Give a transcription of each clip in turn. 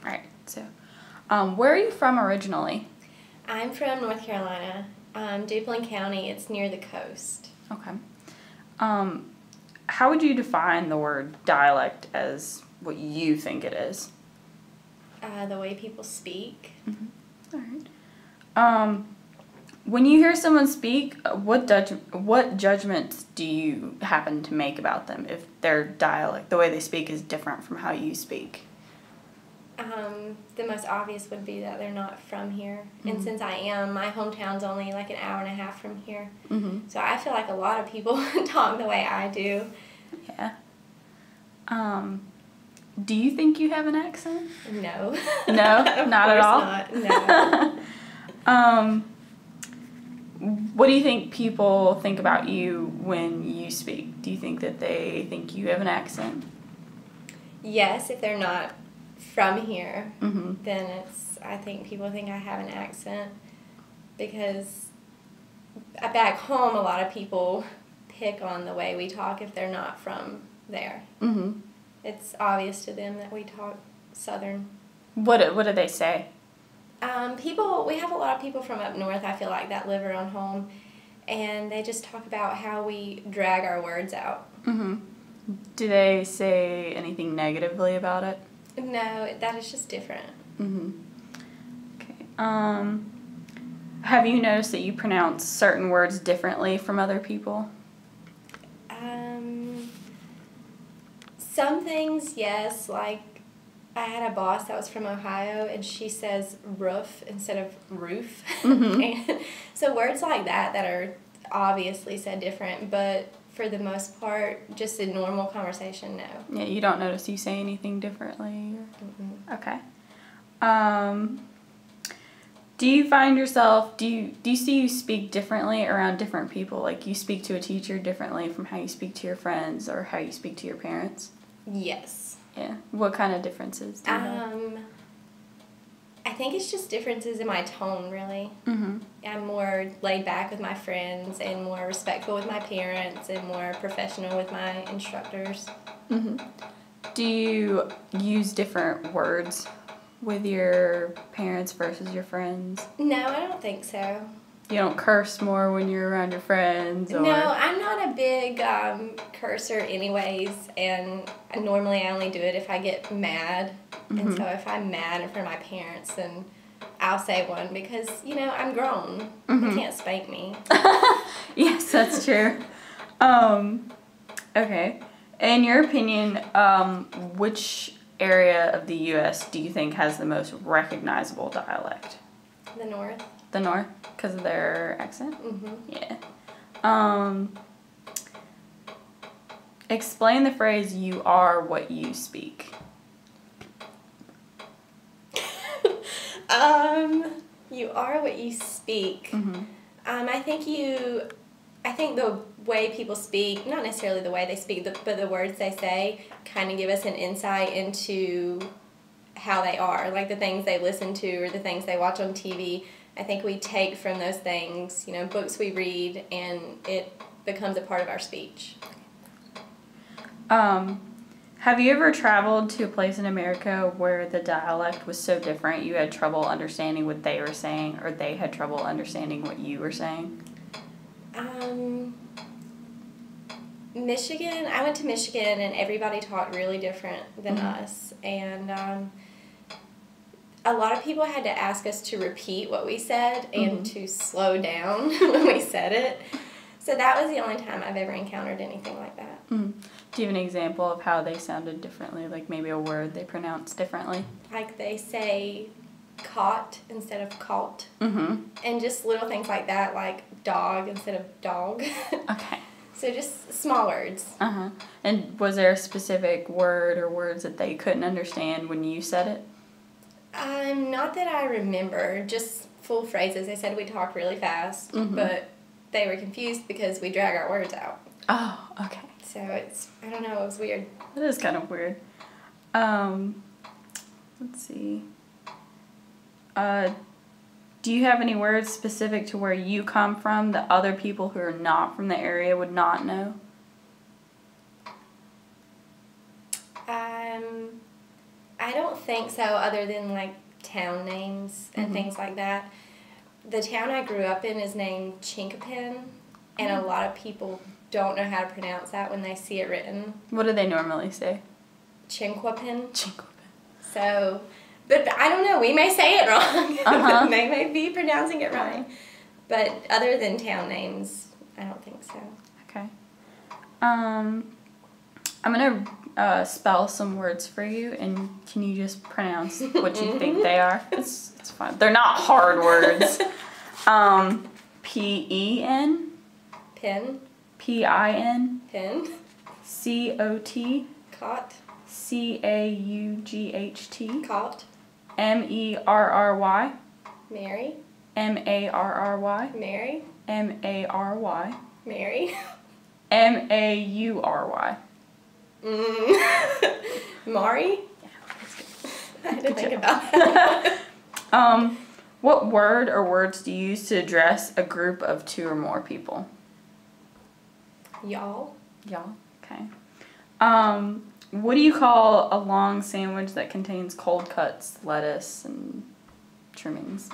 All right. So, where are you from originally? I'm from North Carolina, Duplin County. It's near the coast. Okay. How would you define the word dialect as what you think it is? The way people speak. Mm-hmm. All right. When you hear someone speak, what judgments do you happen to make about them if their dialect, the way they speak, is different from how you speak? The most obvious would be that they're not from here. Mm-hmm. And since I am, my hometown's only like an hour and a half from here. Mm-hmm. So I feel like a lot of people talk the way I do. Yeah. Do you think you have an accent? No. No? Not at all? Not. No. What do you think people think about you when you speak? Do you think that they think you have an accent? Yes, if they're not from here, Mm-hmm. then I think people think I have an accent, because back home a lot of people pick on the way we talk if they're not from there. Mm-hmm. It's obvious to them that we talk Southern. What do they say? We have a lot of people from up north, I feel like, that live around home, and they just talk about how we drag our words out. Mm-hmm. Do they say anything negatively about it? No, that is just different. Mm-hmm. Okay. Have you noticed that you pronounce certain words differently from other people? Some things, yes. Like, I had a boss that was from Ohio, and she says roof instead of roof. Mm-hmm. And so words like that are obviously said different, but for the most part, just in normal conversation, no. Yeah, you don't notice you say anything differently? Mm-mm. Okay. Do you find yourself, do you see you speak differently around different people? Like, you speak to a teacher differently from how you speak to your friends or how you speak to your parents? Yes. Yeah. What kind of differences do you have? I think it's just differences in my tone, really. Mm-hmm. I'm more laid back with my friends and more respectful with my parents and more professional with my instructors. Mm-hmm. Do you use different words with your parents versus your friends? No, I don't think so. You don't curse more when you're around your friends? Or... No, I'm not a big cursor anyways, and normally I only do it if I get mad. Mm-hmm. And so if I'm mad in front of my parents, then I'll say one because, I'm grown. Mm-hmm. They can't spank me. Yes, that's true. Okay. In your opinion, which area of the U.S. do you think has the most recognizable dialect? The North. The North? Because of their accent? Mm-hmm. Yeah. Explain the phrase, you are what you speak. You are what you speak. Mm-hmm. I think the way people speak, not necessarily the way they speak, but the words they say kind of give us an insight into how they are, like the things they listen to or the things they watch on TV. I think we take from those things, books we read, and it becomes a part of our speech. Have you ever traveled to a place in America where the dialect was so different you had trouble understanding what they were saying, or they had trouble understanding what you were saying? Michigan, I went to Michigan, and everybody talked really different than us, and a lot of people had to ask us to repeat what we said and to slow down when we said it. So that was the only time I've ever encountered anything like that. Mm-hmm. Do you have an example of how they sounded differently, like maybe a word they pronounced differently? Like they say caught instead of caught. Mm-hmm. And just little things like that, like dog instead of dog. Okay. So just small words. Uh-huh. And was there a specific word or words that they couldn't understand when you said it? Not that I remember, just full phrases. They said we talk really fast, but they were confused because we drag our words out. Oh, okay. So I don't know, it was weird. That is kind of weird. Let's see. Do you have any words specific to where you come from that other people who are not from the area would not know? I don't think so, other than like town names and things like that. The town I grew up in is named Chinkapin, and a lot of people don't know how to pronounce that when they see it written. What do they normally say? Chinquapin. Chinquapin. So, but I don't know. We may say it wrong. They may be pronouncing it wrong. But other than town names, I don't think so. Okay. I'm going to spell some words for you, and can you just pronounce what you think they are? It's fine. They're not hard words. P-E-N. Pin. P-I-N. Pin. C-O-T. Cot. C-A-U-G-H-T. Cot. M-E-R-R-Y. Mary. M-A-R-R-Y. Mary. M-A-R-Y. Mary. M-A-U-R-Y. Mari? Yeah, that's good. I had to think about that. What word or words do you use to address a group of 2 or more people? Y'all. Y'all. Okay. What do you call a long sandwich that contains cold cuts, lettuce, and trimmings?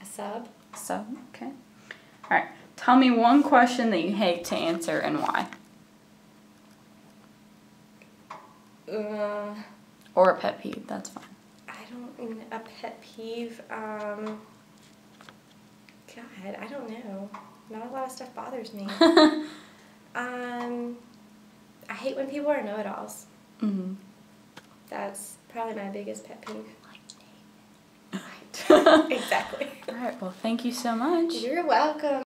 A sub. Sub. Okay. All right. Tell me one question that you hate to answer and why. Or a pet peeve. That's fine. A pet peeve. God, I don't know. Not a lot of stuff bothers me. I hate when people are know-it-alls. That's probably my biggest pet peeve. Right. Exactly. All right. Well, thank you so much. You're welcome.